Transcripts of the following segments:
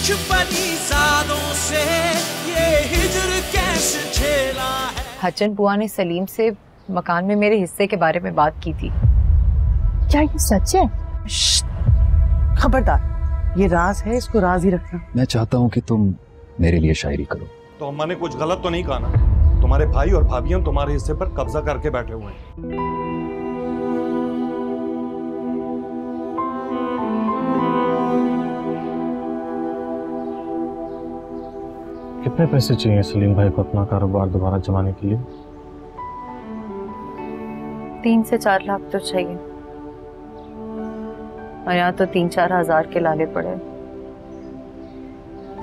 कुछ परीज़ादों से ये हिज्र कैसे झेला है। हसन बुआ ने सलीम से मकान में मेरे हिस्से के बारे में बात की थी। क्या ये सच है? खबरदार, ये राज है, इसको राज ही रखना। मैं चाहता हूँ कि तुम मेरे लिए शायरी करो। तो अम्मा ने कुछ गलत तो नहीं कहा ना? तुम्हारे भाई और भाभियां तुम्हारे हिस्से पर कब्जा करके बैठे हुए हैं। कितने पैसे चाहिए सलीम भाई को अपना कारोबार दोबारा जमाने के लिए? 3 से 4 लाख तो चाहिए, और यहाँ तो 3-4 हजार के लाले पड़े।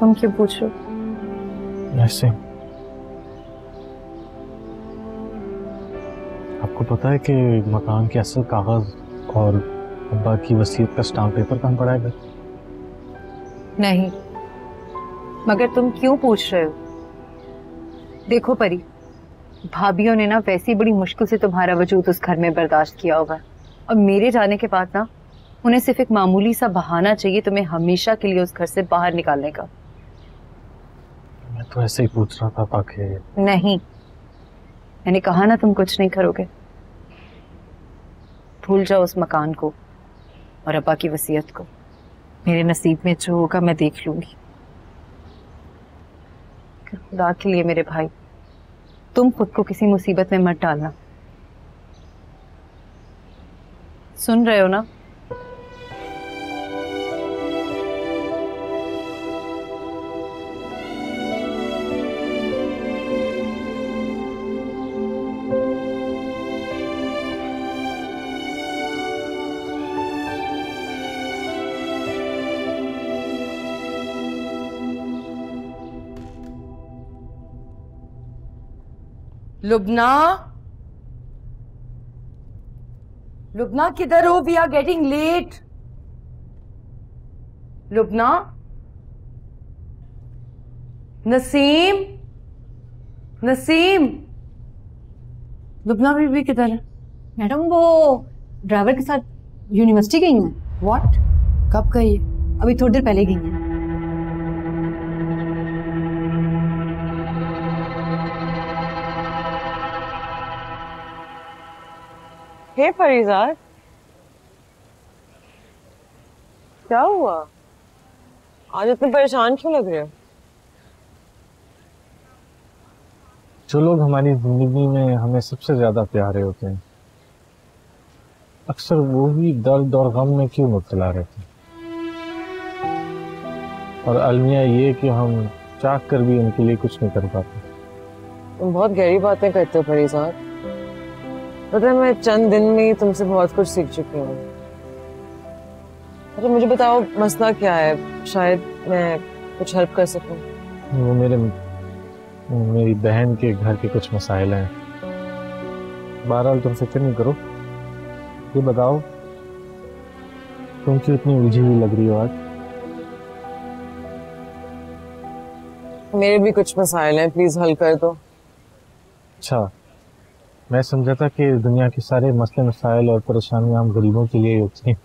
तुम क्यों पूछ रहे हो? ऐसे आपको पता है कि मकान के असल कागज और अब्बा की वसीयत का स्टाम्प पेपर कहाँ पड़ा है? नहीं, मगर तुम क्यों पूछ रहे हो? देखो परी, भाभियों ने ना वैसी बड़ी मुश्किल से तुम्हारा वजूद उस घर में बर्दाश्त किया होगा, और मेरे जाने के बाद ना उन्हें सिर्फ एक मामूली सा बहाना चाहिए तुम्हें हमेशा के लिए उस घर से बाहर निकालने का। मैं तो ऐसे ही पूछ रहा था ताकि। नहीं, मैंने कहा ना तुम कुछ नहीं करोगे। भूल जाओ उस मकान को और अब्बा की वसीयत को। मेरे नसीब में जो होगा मैं देख लूंगी। खुदा के लिए मेरे भाई, तुम खुद को किसी मुसीबत में मत डालना। सुन रहे हो ना? लुबना, लुबना किधर हो? We are getting late. Lubna, Naseem, Naseem, Lubna बीबी किधर है? मैडम वो ड्राइवर के साथ यूनिवर्सिटी गई हैं। व्हाट? कब गई है? अभी थोड़ी देर पहले गई हैं। हे फरीज़ाद, क्या हुआ? आज इतने परेशान क्यों लग रहे हो? जो लोग हमारी जिंदगी में हमें सबसे ज्यादा प्यारे होते हैं, अक्सर वो ही दर्द और गम में क्यों मुब्तला रहते हैं? और अलमिया ये कि हम चाह कर भी उनके लिए कुछ नहीं कर पाते। तुम बहुत गहरी बातें करते हो फरीज़ाद। पता है, मैं चंद दिन में ही तुमसे बहुत कुछ सीख चुकी हूँ। अच्छा मुझे बताओ, मसला क्या है? शायद मैं कुछ हेल्प कर सकूं। वो मेरी बहन के घर के कुछ मसाइल हैं। बहरहाल तुम फिक्र नहीं करो। ये बताओ, तुम क्यों इतनी उलझी हुई लग रही हो आज? मेरे भी कुछ मसाइल हैं, प्लीज हल कर दो। अच्छा, मैं समझा था कि दुनिया के सारे मसले मसाइल और परेशानियां हम गरीबों के लिए ही होती हैं।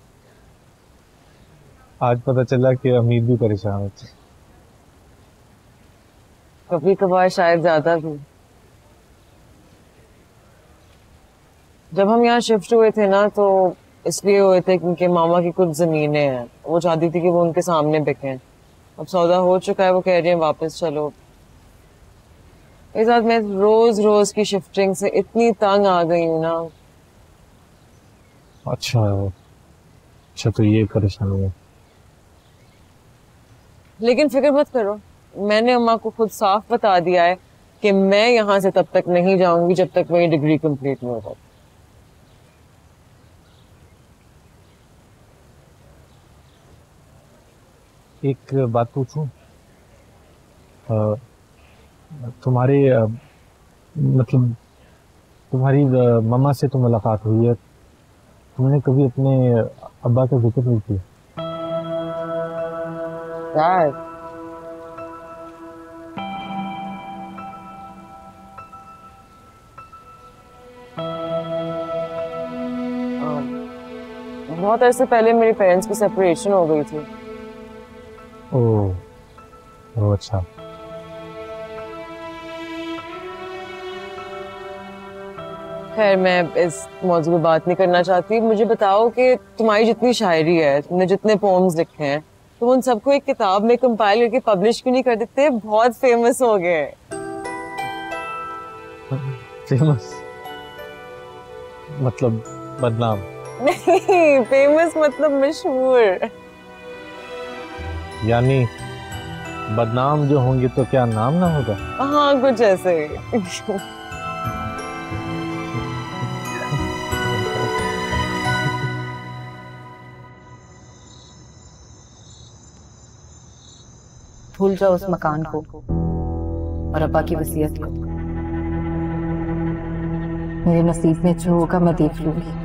आज पता चला कि अमीर भी परेशान होते हैं। कभी कभार शायद ज्यादा भी। जब हम यहाँ शिफ्ट हुए थे ना, तो इसलिए हुए थे क्योंकि मामा की कुछ जमीनें हैं, वो चाहती थी कि वो उनके सामने बिकें। अब सौदा हो चुका है, वो कह रही है वापस चलो। इस साथ मैं रोज रोज की शिफ्टिंग से इतनी तंग आ गई हूँ ना। अच्छा तो ये परेशानी है। लेकिन फिक्र मत करो, मैंने अम्मा को खुद साफ बता दिया है कि मैं यहाँ से तब तक नहीं जाऊंगी जब तक मेरी डिग्री कंप्लीट नहीं हो जाती। एक बात पूछूं? तुम्हारे मतलब तुम्हारी मम्मा से तो मुलाकात हुई है, तुमने कभी अपने अब्बा का जिक्र नहीं किया? यार बहुत अरसे पहले मेरे पेरेंट्स की सेपरेशन हो गई थी। ओह, ओह अच्छा। खैर मैं इस मौजूद पे बात नहीं करना चाहती। मुझे बताओ कि तुम्हारी जितनी शायरी है, तुमने जितने पोम्स लिखे हैं, तुम उन सबको एक किताब में कंपाइल करके पब्लिश क्यों नहीं कर देते? बहुत फेमस हो गए। फेमस मतलब बदनाम? नहीं, फेमस मतलब मशहूर। यानी बदनाम जो होंगे तो क्या नाम ना होगा? हाँ कुछ ऐसे। भूल जाओ उस मकान को और अब्बा की वसीयत को। मेरे नसीब में जो होगा मैं देख लूंगी।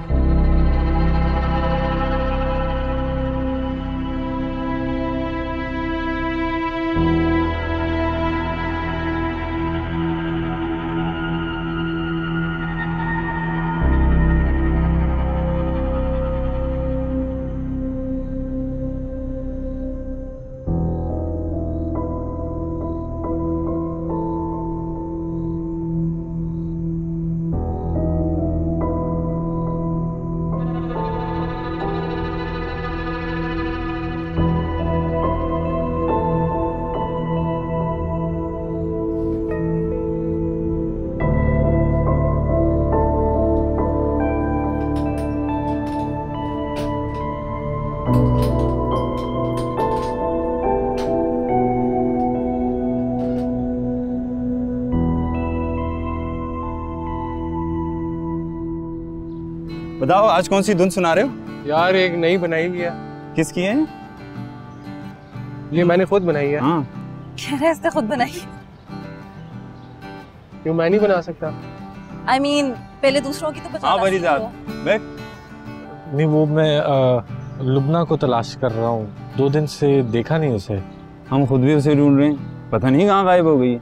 बताओ आज कौन सी धुन सुना रहे हो? यार एक नई बनाई है। किसकी है? ये मैंने खुद बनाई है। हाँ। कह रहे इसने खुद बनाई? क्यों मैं नहीं बना सकता? I mean, पहले दूसरों की तो बचा। हाँ फरीजाद, नहीं वो मैं लुबना को तलाश कर रहा हूँ, 2 दिन से देखा नहीं उसे। हम खुद भी उसे ढूंढ रहे हैं, पता नहीं कहाँ गायब हो गई।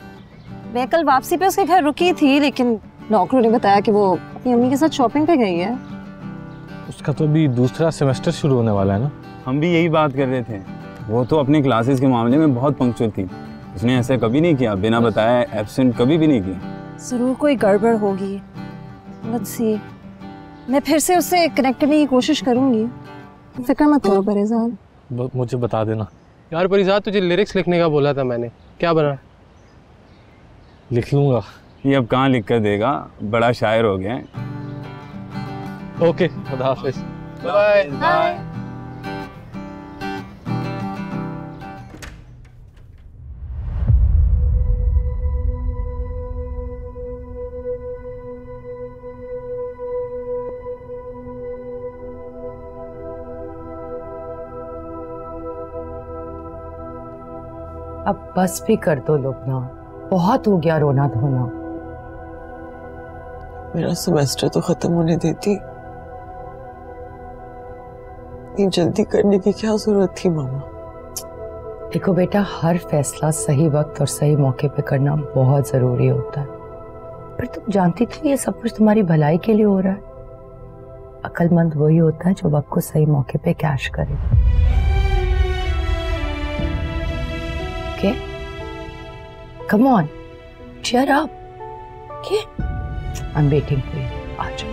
मैं कल वापसी पे उसके घर रुकी थी, लेकिन नौकरों ने बताया कि वो अपनी अम्मी के साथ शॉपिंग पे गई है। उसका तो अभी दूसरा सेमेस्टर शुरू होने वाला है ना। हम भी यही बात कर रहे थे। वो तो अपने क्लासेस के मामले में बहुत पंक्चुअल थी। उसने ऐसे कभी नहीं किया, बिना बताए एब्सेंट कभी भी नहीं किया। जरूर कोई गड़बड़ होगी। लेट्स सी, मैं फिर से उससे कनेक्ट करने की कोशिश करूंगी। फिक्र मत करो परिजाद। मुझे बता देना। यार परिजाद तुझे लिरिक्स लिखने का बोला था मैंने, क्या बना? लिख लूंगा। ये अब कहाँ लिख कर देगा, बड़ा शायर हो गया है। ओके, खुदा हाफिज। Bye bye. अब बस भी कर दो लुबना, बहुत हो गया रोना धोना। मेरा सेमेस्टर तो खत्म होने देती। इतनी जल्दी करने की क्या जरूरत थी मामा? देखो बेटा, हर फैसला सही वक्त और सही मौके पे करना बहुत जरूरी होता है। पर तुम जानती थी ये सब कुछ तुम्हारी भलाई के लिए हो रहा है। अक्लमंद वही होता है जो वक्त को सही मौके पे कैश करे। Okay, come on, cheer up. Okay, I'm waiting for you. आ जाओ।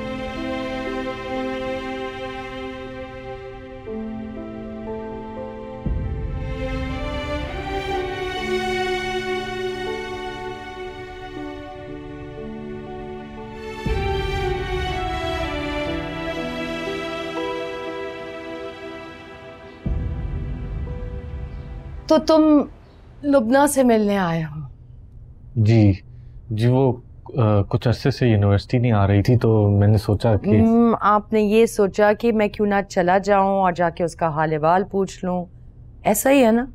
तो तुम लुबना से मिलने आए हो? जी वो कुछ अरसे से यूनिवर्सिटी नहीं आ रही थी, तो मैंने सोचा कि आपने ये सोचा कि मैं क्यों ना चला जाऊं और जाके उसका हाल अहवाल पूछ लूं, ऐसा ही है ना?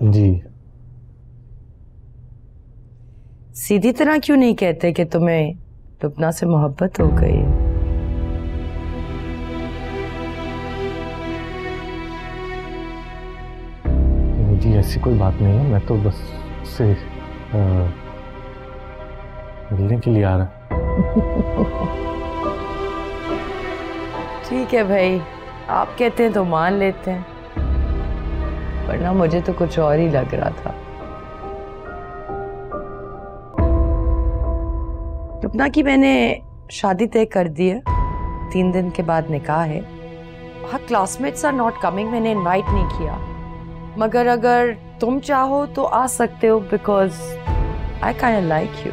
जी। सीधी तरह क्यों नहीं कहते कि तुम्हें लुबना से मोहब्बत हो गई? जी ऐसी कोई बात नहीं है, मैं तो बस उससे मिलने के लिए आ रहा। ठीक है भाई, आप कहते हैं तो मान लेते हैं, वरना मुझे तो कुछ और ही लग रहा था। लुबना की मैंने शादी तय कर दी है, 3 दिन के बाद निकाह है। हाँ, क्लासमेट्स आर नॉट कमिंग, मैंने इनवाइट नहीं किया, मगर अगर तुम चाहो तो आ सकते हो, because I kind of like you.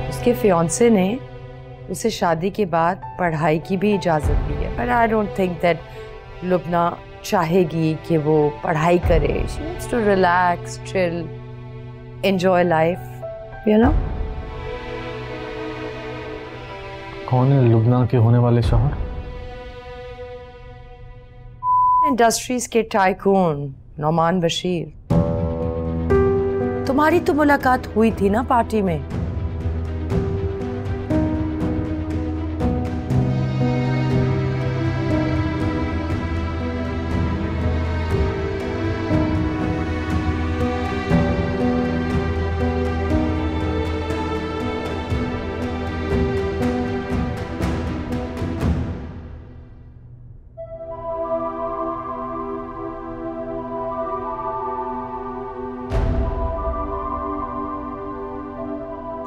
उसके फियांसे ने उसे शादी के बाद पढ़ाई की भी इजाजत दी है, पर I don't think that Lubna चाहेगी कि वो पढ़ाई करे। She wants to relax, chill, enjoy life, you know. कौन है लुबना के होने वाले शौहर? इंडस्ट्रीज के टाइकून नौमान बशीर। तुम्हारी तो मुलाकात हुई थी ना पार्टी में।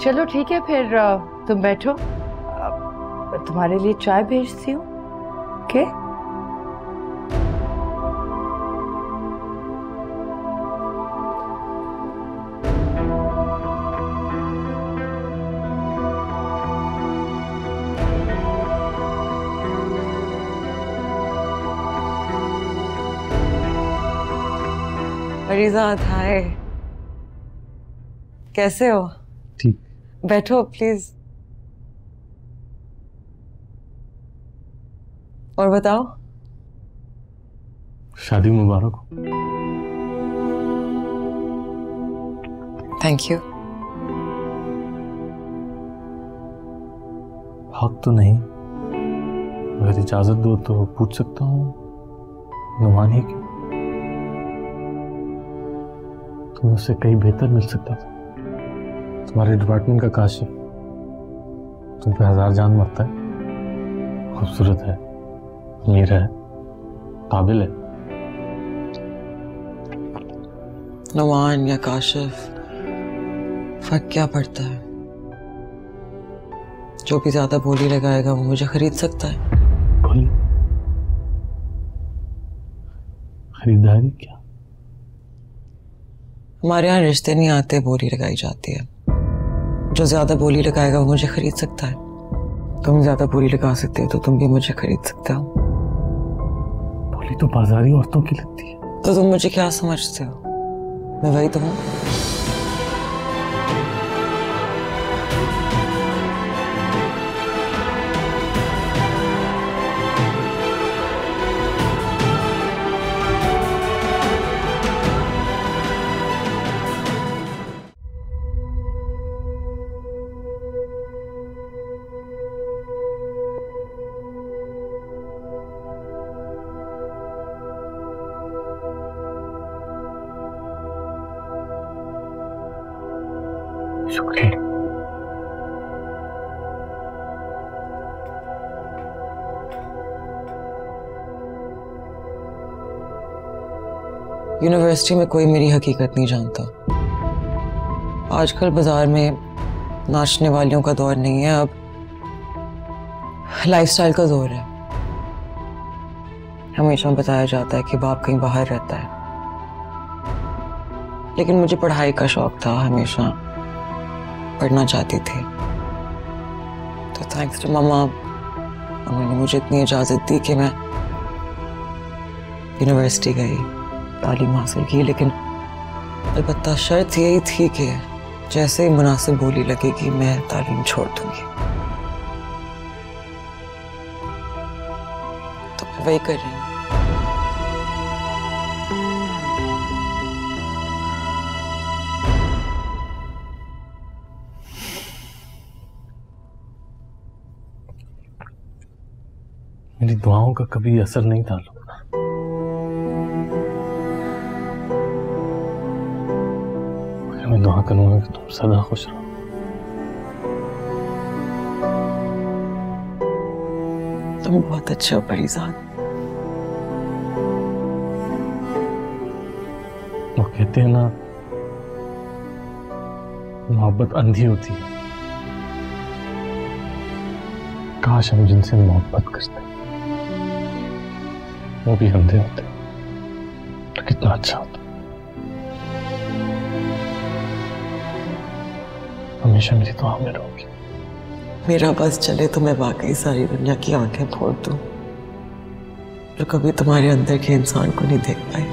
चलो ठीक है, फिर तुम बैठो, तुम्हारे लिए चाय भेजती हूँ। ओके? फरीजाद, हाय, कैसे हो? ठीक। बैठो प्लीज। और बताओ। शादी मुबारक हो। Thank you. हक तो नहीं, अगर इजाजत दो तो पूछ सकता हूँ, नुमान ही क्यों? तुम्हें उससे कहीं बेहतर मिल सकता था। तुम्हारे डिपार्टमेंट का काशिफ तुम पे 1000 जान मरता है, खूबसूरत है, अमीर है, काबिल है। नुमान या काशिफ, फर्क क्या पड़ता है? जो भी ज्यादा बोली लगाएगा वो मुझे खरीद सकता है। बोली? खरीदारी क्या? हमारे यहाँ रिश्ते नहीं आते, बोली लगाई जाती है। जो ज्यादा बोली लगाएगा वो मुझे खरीद सकता है। तुम ज्यादा बोली लगा सकते हो तो तुम भी मुझे खरीद सकते हो। बोली तो बाजारी औरतों की लगती है। तो तुम मुझे क्या समझते हो? मैं वही तो हूँ। शुक्रिया। यूनिवर्सिटी में कोई मेरी हकीकत नहीं जानता। आजकल बाजार में नाचने वालियों का दौर नहीं है, अब लाइफस्टाइल का दौर है। हमेशा बताया जाता है कि बाप कहीं बाहर रहता है, लेकिन मुझे पढ़ाई का शौक था, हमेशा पढ़ना चाहती थी। तो थैंक्स टू मम्मा, उन्होंने मुझे इतनी इजाजत दी कि मैं यूनिवर्सिटी गई, तालीम हासिल की, लेकिन अलबत्ता शर्त यही थी कि जैसे ही मुनासिब बोली लगेगी मैं तालीम छोड़ दूंगी। तो मैं वही कर रही हूँ। मेरी दुआओं का कभी असर नहीं था लुबना। मैं दुआ करूंगा कि तुम सदा खुश रहो। तुम बहुत अच्छे हो फरीजाद। कहते हैं ना, मोहब्बत अंधी होती है। काश हम जिनसे मोहब्बत करते वो भी अंधे होते तो कितना अच्छा होता। हमेशा मेरी दुआ में रहोगी। मेरा बस चले तो मैं वाकई सारी दुनिया की आंखें फोड़ दूं, जो कभी तुम्हारे अंदर के इंसान को नहीं देख पाई।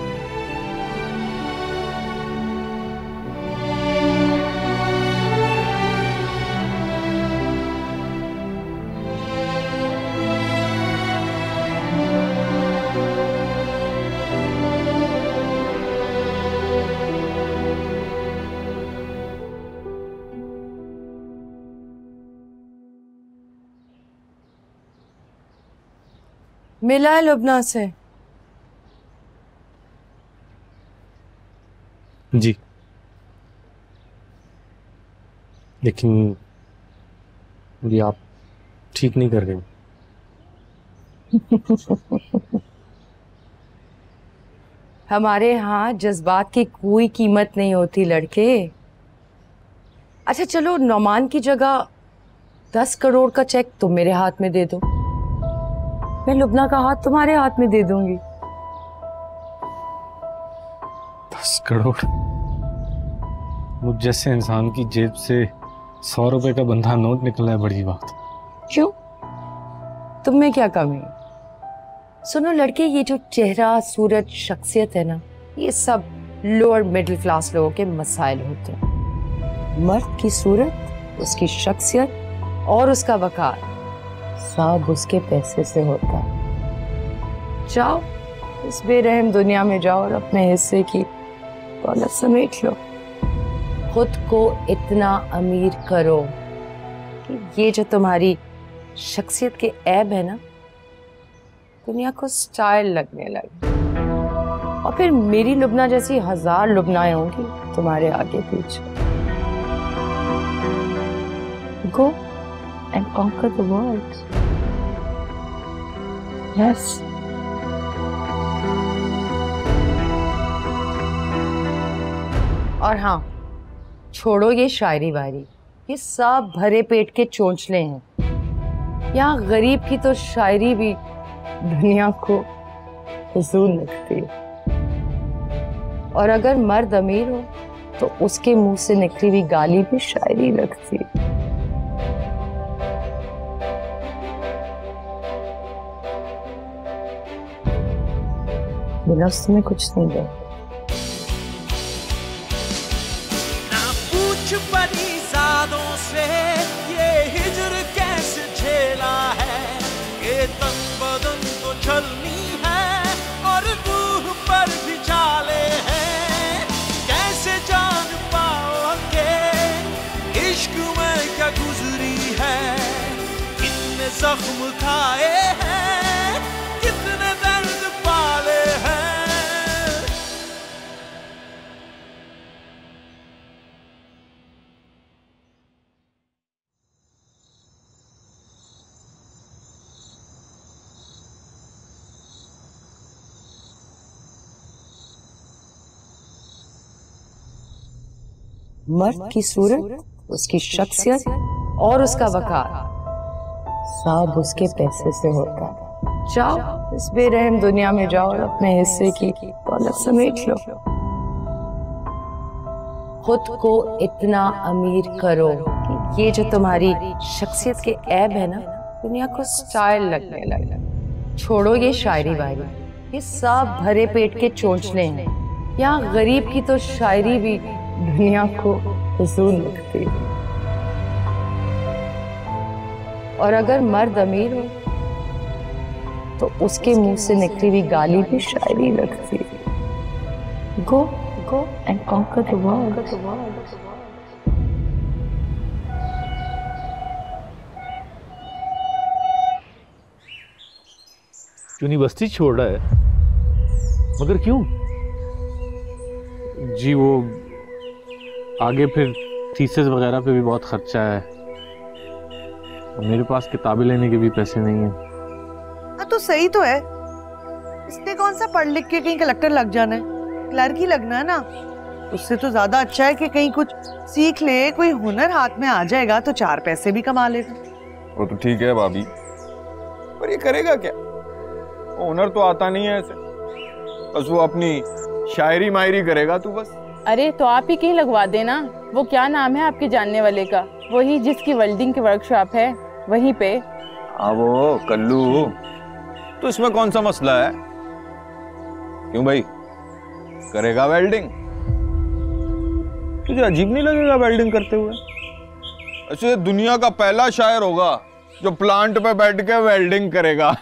मिला है लुबना से? जी, लेकिन ये आप ठीक नहीं कर रही। हमारे यहाँ जज्बात की कोई कीमत नहीं होती लड़के। अच्छा चलो, नौमान की जगह 10 करोड़ का चेक तुम मेरे हाथ में दे दो, मैं लुबना का हाथ तुम्हारे हाथ में दे दूंगी। 10 करोड़? मुझ जैसे इंसान की जेब से 100 रुपए का बंधा नोट निकला है, बड़ी बात। क्यों, तुम में क्या कमी? सुनो लड़के, ये जो चेहरा, सूरत, शख्सियत है ना, ये सब लोअर मिडिल क्लास लोगों के मसाइल होते हैं। मर्द की सूरत, उसकी शख्सियत और उसका वकार सब उसके पैसे से होता है। जाओ इस बेरहम दुनिया में जाओ और अपने हिस्से की दौलत समेट लो। खुद को इतना अमीर करो कि ये जो तुम्हारी शख्सियत के ऐब है ना, दुनिया को स्टाइल लगने लगे। और फिर मेरी लुबना जैसी 1000 लुबनाएं होंगी तुम्हारे आगे पीछे। Go and conquer the world. Yes. और हाँ, छोड़ो ये शायरी वायरी, ये सब भरे पेट के चोंचले हैं। यहाँ गरीब की तो शायरी भी दुनिया को हुजूर लगती है। और अगर मर्द अमीर हो तो उसके मुंह से निकली हुई गाली भी शायरी लगती है। लफ्ज़ में कुछ नहीं दे। ना पूछ परीज़ादों से ये हिजर कैसे झेला है, ये तन बदन तो छलनी है और रूह पर भी जाले हैं। कैसे जान पाओगे इश्क में क्या गुजरी है, कितने जख्म खाए हैं, कितने दर्द पाले हैं। मर्द की सूरत, उसकी शख्सियत और उसका वकार सब उसके पैसे से होता है। जाओ इस बेरहम दुनिया में जाओ और अपने हिस्से की दौलत समेट लो। खुद को इतना अमीर करो कि ये जो तुम्हारी शख्सियत के ऐब है ना, दुनिया को स्टाइल लगने लगे। छोड़ो ये शायरी वायरी, ये सब भरे पेट के चोंचले हैं। यहाँ गरीब की तो शायरी भी दुनिया को हुजूर लगती है। और अगर मर्द अमीर हो तो उसके मुंह से निकली हुई गाली भी शायरी लगती है। Go and conquer the world. University छोड़ रहा है, मगर क्यों? जी वो आगे फिर थीसिस वगैरह पे भी बहुत खर्चा है, मेरे पास किताबें लेने के भी पैसे नहीं हैं। हाँ तो सही तो है, इसने कौन सा पढ़ लिख के कहीं कलेक्टर लग जाना है, क्लर्क ही लगना है ना। उससे तो ज्यादा अच्छा है कि कहीं कुछ सीख ले, कोई हुनर हाथ में आ जाएगा तो 4 पैसे भी कमा लेगा। वो तो ठीक है भाभी, पर ये करेगा क्या? वो हुनर तो आता नहीं है ऐसे, बस वो अपनी शायरी मायरी करेगा तू बस। अरे तो आप ही कहीं लगवा देना। वो क्या नाम है आपके जानने वाले का? वही जिसकी वेल्डिंग की वर्कशॉप है वहीं पे। वो कल्लू, तो इसमें कौन सा मसला है? क्यों भाई, करेगा वेल्डिंग? तुझे अजीब नहीं लगेगा वेल्डिंग करते हुए? ऐसे दुनिया का पहला शायर होगा जो प्लांट पे बैठ के वेल्डिंग करेगा।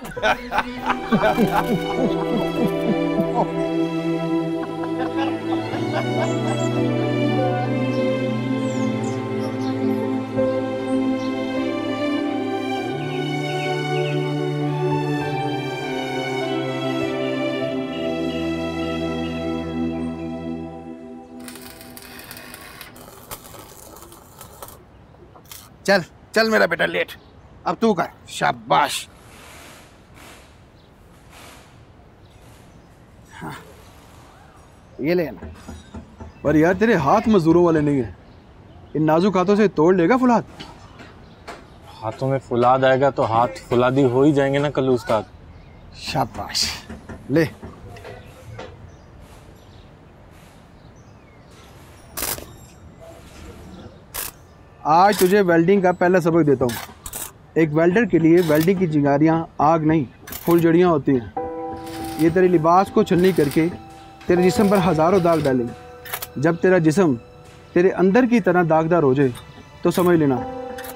चल चल मेरा बेटा, लेट अब तू कर। शाबाश। हाँ, ये लेना। पर यार तेरे हाथ मजदूरों वाले नहीं है, इन नाजुक हाथों से तोड़ लेगा फुलाद? हाथों में फुलाद आएगा तो हाथ फुलादी हो ही जाएंगे ना कल्लू उस्ताद। शाबाश, ले। आज तुझे वेल्डिंग का पहला सबक देता हूँ। एक वेल्डर के लिए वेल्डिंग की चिंगारियाँ आग नहीं फुलझड़ियाँ होती हैं। ये तेरे लिबास को छलनी करके तेरे जिस्म पर हज़ारों दाग डालेंगे। जब तेरा जिस्म तेरे अंदर की तरह दागदार हो जाए तो समझ लेना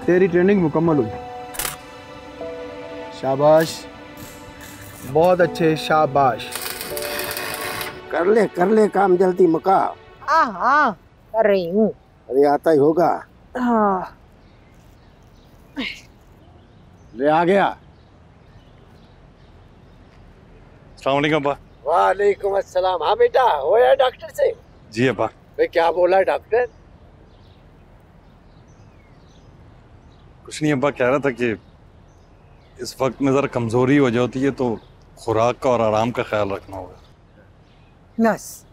तेरी ट्रेनिंग मुकम्मल हुई। शाबाश, बहुत अच्छे, शाबाश। कर ले काम जल्दी मुका। हाँ कर रही हूँ। अरे आता ही होगा। हाँ ले आ गया। अस्सलाम वालेकुम अब्बा। वालेकुम अस्सलाम। हाँ बेटा, हो या डॉक्टर से? जी अब्बा। वे क्या बोला डॉक्टर? कुछ नहीं अब्बा, कह रहा था कि इस वक्त में जरा कमजोरी हो जाती है तो खुराक का और आराम का ख्याल रखना होगा। बस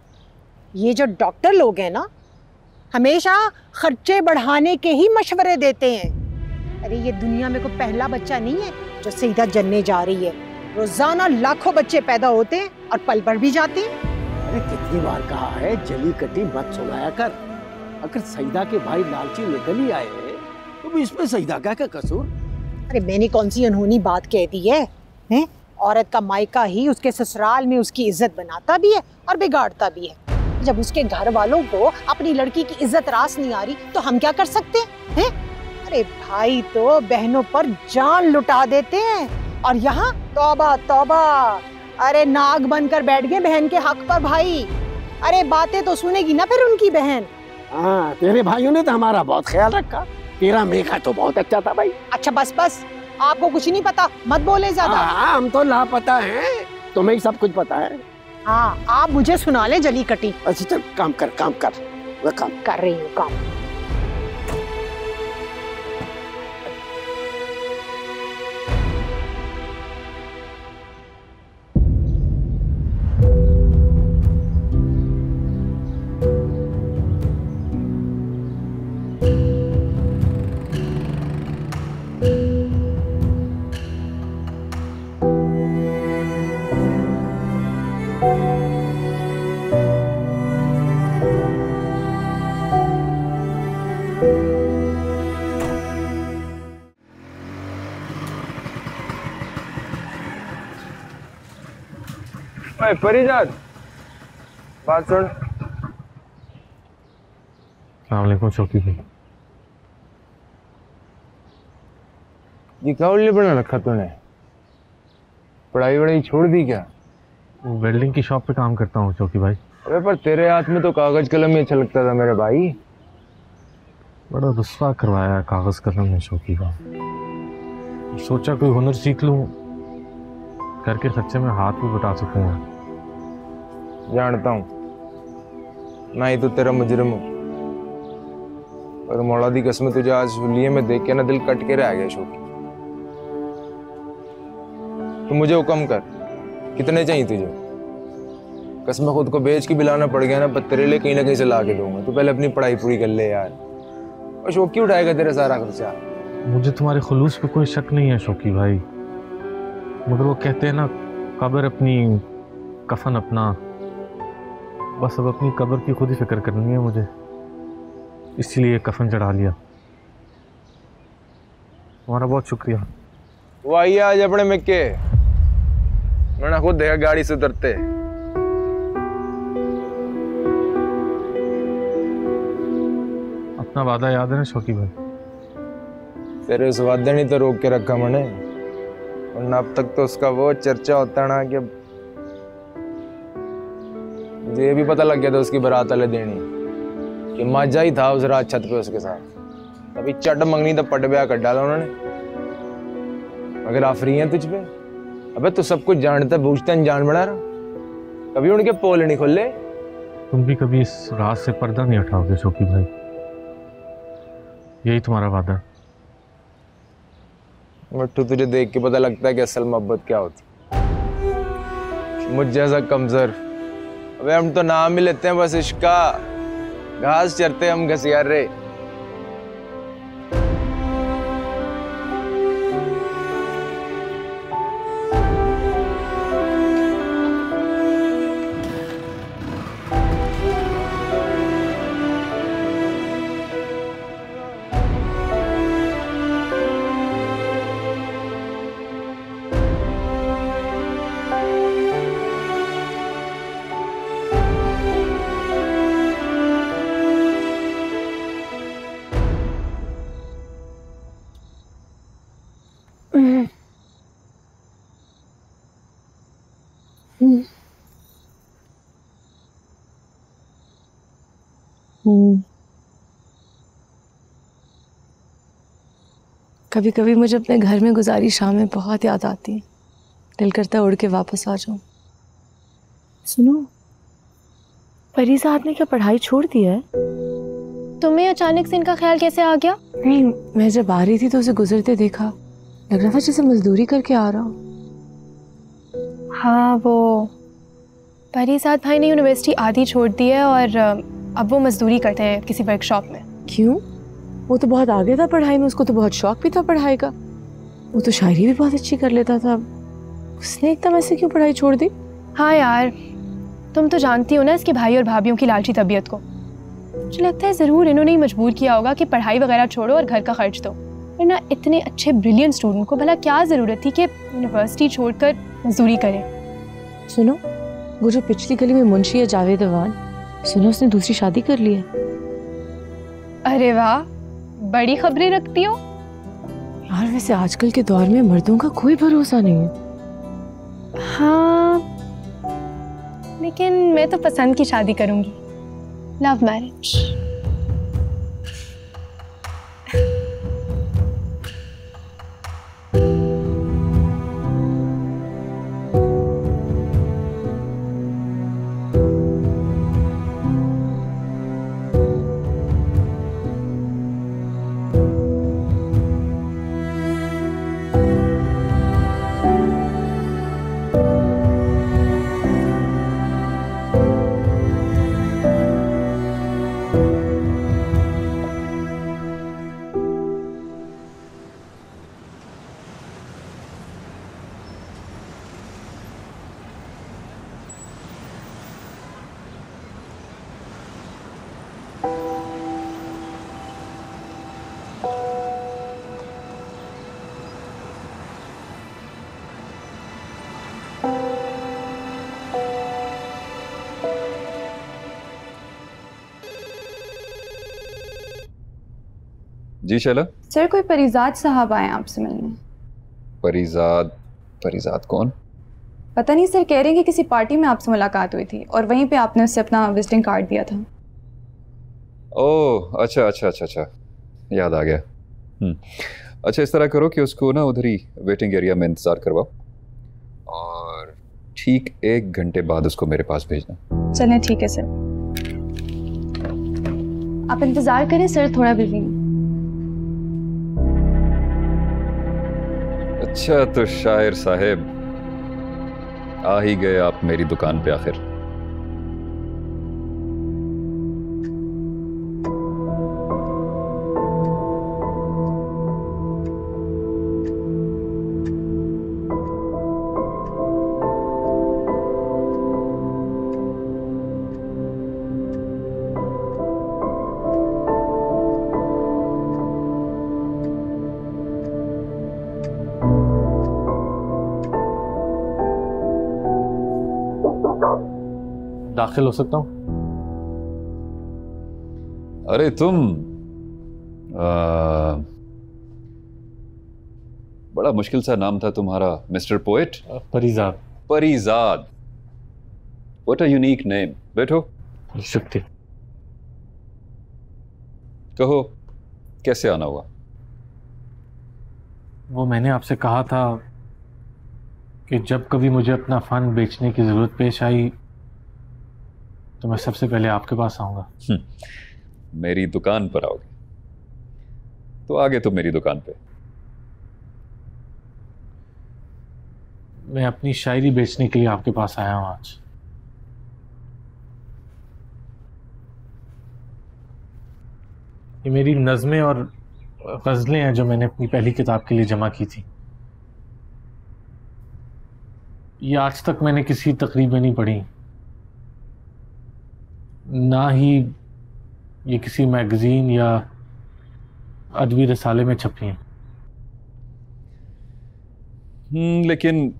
ये जो डॉक्टर लोग हैं ना, हमेशा खर्चे बढ़ाने के ही मशवरे देते हैं। अरे ये दुनिया में कोई पहला बच्चा नहीं है जो सीधा जन्ने जा रही है। रोजाना लाखों बच्चे पैदा होते हैं और पल भर भी जाते हैं। अरे कितनी बार कहा है जली कटी मत सुनाया कर। अगर सईदा के भाई लालची निकल ही आए हैं तो इसमें सईदा क्या कसूर? अरे मैंने कौन सी अनहोनी बात कह दी है? हैं? औरत का मायका ही उसके ससुराल में उसकी इज्जत बनाता भी है और बिगाड़ता भी है। जब उसके घर वालों को अपनी लड़की की इज्जत रास नहीं आ रही तो हम क्या कर सकते हैं? अरे भाई तो बहनों पर जान लुटा देते हैं और यहाँ तौबा तौबा, अरे नाग बनकर बैठ गए बहन के हक पर भाई। अरे बातें तो सुनेगी ना फिर उनकी बहन। हाँ, तेरे भाइयों ने तो हमारा बहुत ख्याल रखा। तेरा मेघा तो बहुत अच्छा था भाई। अच्छा बस बस, आपको कुछ नहीं पता, मत बोले ज्यादा। हाँ, हम तो लापता हैं, तुम्हें सब कुछ पता है। हाँ, आप मुझे सुना ले जली कटी। अच्छा चल काम कर, वो काम कर रही हूँ काम। परिजात, बात सुन। अस्सलाम चौकी भाई। ये क्या उल्ले बना रखा तूने? पढ़ाई वढ़ाई छोड़ दी क्या? वेल्डिंग की शॉप पे काम करता हूँ चौकी भाई। अरे पर तेरे हाथ में तो कागज कलम ही अच्छा लगता था मेरे भाई। बड़ा रुस्वा करवाया कागज कलम ने चौकी का। सोचा कोई हुनर सीख लूं, करके सच्चे में हाथ भी बटा सकूंगा। जानता हूँ ना ही तो तेरा मुजरिम हूँ, पर मौला दी कसम तुझे आज हुलिये में देख के ना दिल कट के रह गया शौकी। तू मुझे हुक्म कर, कितने चाहिए तुझे? कसम खुद को बेच के बिलाना पड़ गया ना, पर तेरे लिए कहीं ना कहीं से ला के दूंगा। तू पहले अपनी पढ़ाई पूरी कर ले यार, और शौक क्यों उठाएगा तेरा सारा खर्चा? मुझे तुम्हारे खुलूस पे कोई शक नहीं है शौकी भाई, मगर वो कहते हैं ना, कब्र अपनी कफन अपना। बस अब अपनी कब्र की खुद ही फिक्र करनी है मुझे, इसलिए कफन चढ़ा लिया। तुम्हारा बहुत शुक्रिया। वो आइए आज अपने मिक्के, मैंने खुद देखा गाड़ी से उतरते। अपना वादा याद है ना शौकी भाई? तेरे उस वादे ने तो रोक के रखा मैंने, वरना अब तक तो उसका वो चर्चा होता ना कि मुझे ये भी पता लग गया था उसकी बारात वाले देनी कि माजा ही था उस रात छत पे उसके साथ। अभी चट मंगनी तो पट ब्याह कर डाला उन्होंने। अगर आफरी है तुझ पे, अबे तू सब कुछ जानता बूझता अनजान बना रहा, कभी उनके पोल नहीं खोले। तुम भी कभी इस रात से पर्दा नहीं हटाओगे शौकी भाई, यही तुम्हारा वादा। मट्टू तुझे देख के पता लगता है कि असल मोहब्बत क्या होती। मुझ जैसा कमजोर, अबे हम तो नाम ही लेते हैं बस इश्का, घास चरते हम घसियारे। कभी कभी मुझे अपने घर में गुजारी शामें बहुत याद आती है, दिल करता है उड़ के वापस आ जाऊं। सुनो, परिजाद ने क्या पढ़ाई छोड़ दी है? तुम्हें अचानक से इनका ख्याल कैसे आ गया? नहीं, मैं जब आ रही थी तो उसे गुजरते देखा, लग रहा था जैसे मजदूरी करके आ रहा हो। हाँ, वो परिजाद भाई ने यूनिवर्सिटी आधी छोड़ दी है और अब वो मजदूरी करते हैं किसी वर्कशॉप में। क्यों? वो तो बहुत आगे था पढ़ाई में, उसको तो बहुत शौक भी था पढ़ाई का। वो तो शायरी भी बहुत अच्छी कर लेता था, उसने एकदम ऐसे क्यों पढ़ाई छोड़ दी? हाँ यार, तुम तो जानती हो ना इसके भाई और भाभीयों की लालची तबीयत को। मुझे लगता है ज़रूर इन्होंने ही मजबूर किया होगा कि पढ़ाई वगैरह छोड़ो और घर का खर्च दो, वरना इतने अच्छे ब्रिलियंट स्टूडेंट को भला क्या ज़रूरत थी कि यूनिवर्सिटी छोड़कर मजदूरी करें। सुनो, वो जो पिछली गली में मुंशी है जावेद अवान, सुनो उसने दूसरी शादी कर ली है। अरे वाह, बड़ी खबरें रखती हो यार। वैसे आजकल के दौर में मर्दों का कोई भरोसा नहीं है। हाँ, लेकिन मैं तो पसंद की शादी करूंगी, लव मैरिज। जी शैला। सर, कोई परिजाद साहब आए आपसे मिलने। परिजाद? परिजाद कौन? पता नहीं सर, कह रहे हैं कि किसी पार्टी में आपसे मुलाकात हुई थी और वहीं पे आपने उससे अपना विजिटिंग कार्ड दिया था। ओह अच्छा अच्छा अच्छा अच्छा, याद आ गया। अच्छा, इस तरह करो कि उसको ना उधर ही वेटिंग एरिया में इंतज़ार करवाओ और ठीक 1 घंटे बाद उसको मेरे पास भेजना। चलें, ठीक है सर। आप इंतज़ार करें सर, थोड़ा बिजी हूँ। अच्छा तो शायर साहब, आ ही गए आप मेरी दुकान पे आखिर। दाखिल हो सकता हूँ? अरे तुम बड़ा मुश्किल सा नाम था तुम्हारा, mister poet. Parizaad. Parizaad, what a unique name. बैठो। शुक्रिया। कहो कैसे आना हुआ? वो मैंने आपसे कहा था कि जब कभी मुझे अपना फन बेचने की जरूरत पेश आई तो मैं सबसे पहले आपके पास आऊंगा। मेरी दुकान पर आओगे तो आगे तो मेरी दुकान पे। मैं अपनी शायरी बेचने के लिए आपके पास आया हूं आज। ये मेरी नज़में और गज़लें हैं जो मैंने अपनी पहली किताब के लिए जमा की थी। ये आज तक मैंने किसी तकरीब में नहीं पढ़ी, ना ही ये किसी मैगजीन या अदबी रसाले में छपी हैं। लेकिन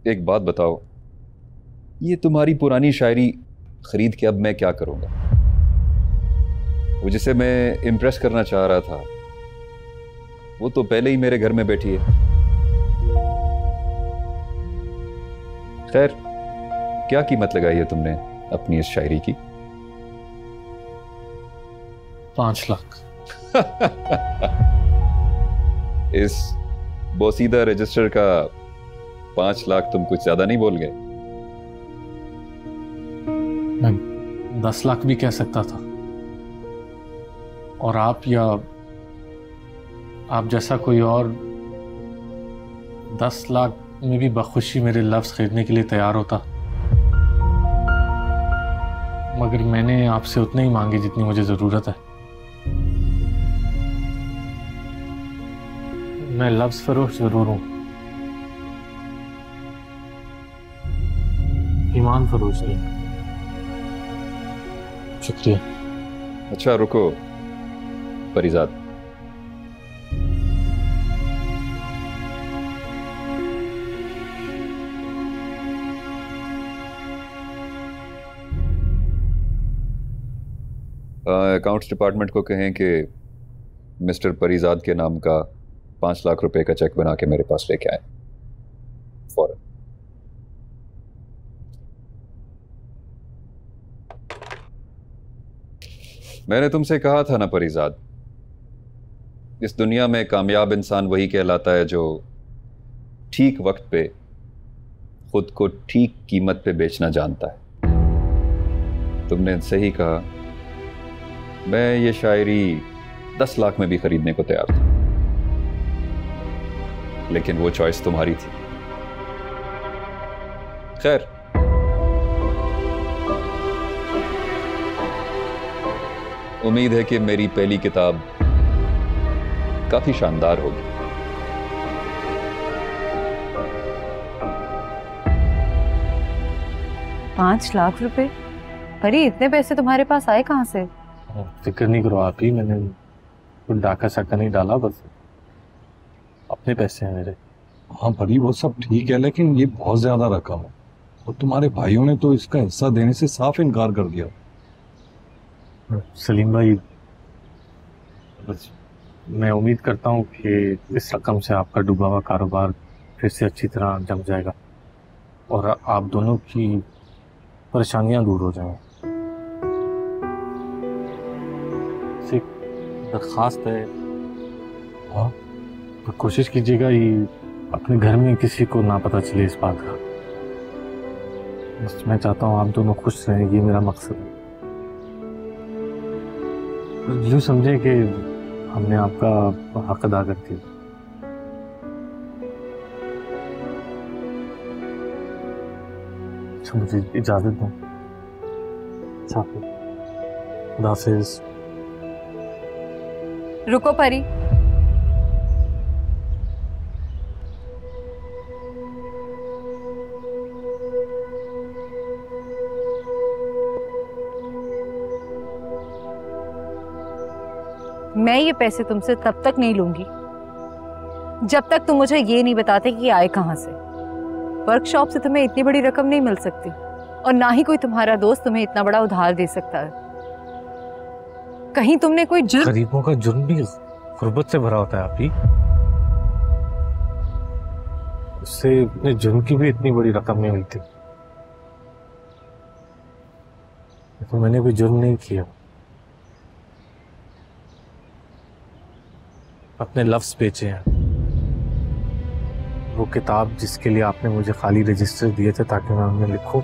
एक बात बताओ, ये तुम्हारी पुरानी शायरी खरीद के अब मैं क्या करूंगा? वो जिसे मैं इम्प्रेस करना चाह रहा था वो तो पहले ही मेरे घर में बैठी है। खैर, क्या कीमत लगाई है तुमने अपनी इस शायरी की? 5 लाख। इस बोसीदा रजिस्टर का 5 लाख तुम कुछ ज्यादा नहीं बोल गए? मैं 10 लाख भी कह सकता था, और आप या आप जैसा कोई और 10 लाख में भी बखुशी मेरे लफ्ज खरीदने के लिए तैयार होता, मगर मैंने आपसे उतने ही मांगे जितनी मुझे जरूरत है। मैं लफ्ज फरोश जरूर हूं, ईमान फरोश नहीं। शुक्रिया। अच्छा रुको परीजाद, अकाउंट्स डिपार्टमेंट को कहें कि मिस्टर परीजाद के नाम का 5 लाख रुपए का चेक बना के मेरे पास लेके आए फौरन। मैंने तुमसे कहा था ना परीजाद, इस दुनिया में कामयाब इंसान वही कहलाता है जो ठीक वक्त पे खुद को ठीक कीमत पे बेचना जानता है। तुमने सही कहा, मैं ये शायरी 10 लाख में भी खरीदने को तैयार था, लेकिन वो चॉइस तुम्हारी थी। खैर, उम्मीद है कि मेरी पहली किताब काफी शानदार होगी। $5 लाख रुपए? परी, इतने पैसे तुम्हारे पास आए कहाँ से? फिक्र नहीं करो आप ही, मैंने कुछ डाका साका नहीं डाला, बस अपने पैसे हैं मेरे। हाँ परी, वो सब ठीक है, लेकिन ये बहुत ज्यादा रकम है और तुम्हारे भाइयों ने तो इसका हिस्सा देने से साफ इनकार कर दिया। सलीम भाई, बस मैं उम्मीद करता हूँ कि इस रकम से आपका डूबा हुआ कारोबार फिर से अच्छी तरह जम जाएगा और आप दोनों की परेशानियां दूर हो जाएंगी। एक दरख्वास्त है, हाँ, तो कोशिश कीजिएगा ये अपने घर में किसी को ना पता चले इस बात का। बस मैं चाहता हूँ आप दोनों खुश रहें, ये मेरा मकसद है। यूँ समझें कि हमने आपका हक अदा कर दिया। अच्छा, मुझे इजाजत दो। खुदा हाफिज़। रुको परी, मैं ये पैसे तुमसे तब तक नहीं लूंगी जब तक तुम मुझे ये नहीं बताते कि आए कहां से। वर्कशॉप से तुम्हें इतनी बड़ी रकम नहीं मिल सकती। और ना ही कोई तुम्हारा दोस्त तुम्हें इतना बड़ा उधार दे सकता है। कहीं तुमने कोई जुर्म। गरीबों का जुर्म भी गुर्बत से भरा होता है आप ही। उससे अपने जुर्म की भी इतनी बड़ी रकम नहीं मिलती। तो मैंने कोई जुर्म नहीं किया, अपने लफ्ज बेचे हैं। वो किताब जिसके लिए आपने मुझे खाली रजिस्टर दिए थे ताकि मैं उनमें लिखूं,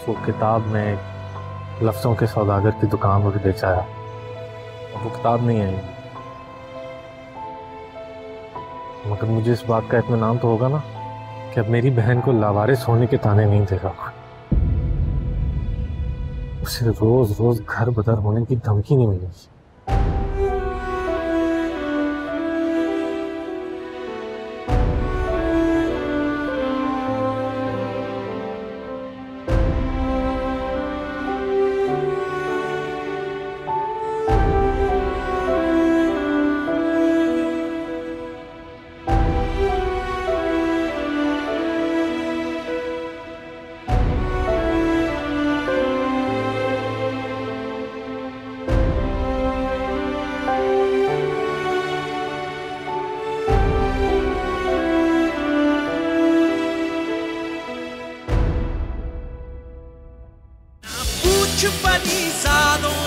वो किताब में लफ्जों के सौदागर की दुकान पर बेचाया। वो किताब नहीं आई, मगर मुझे इस बात का इत्मीनान तो होगा ना कि अब मेरी बहन को लावारिस होने के ताने नहीं देगा। उसे रोज रोज घर बदर होने की धमकी नहीं मिलेगी। कुछ पनी सालों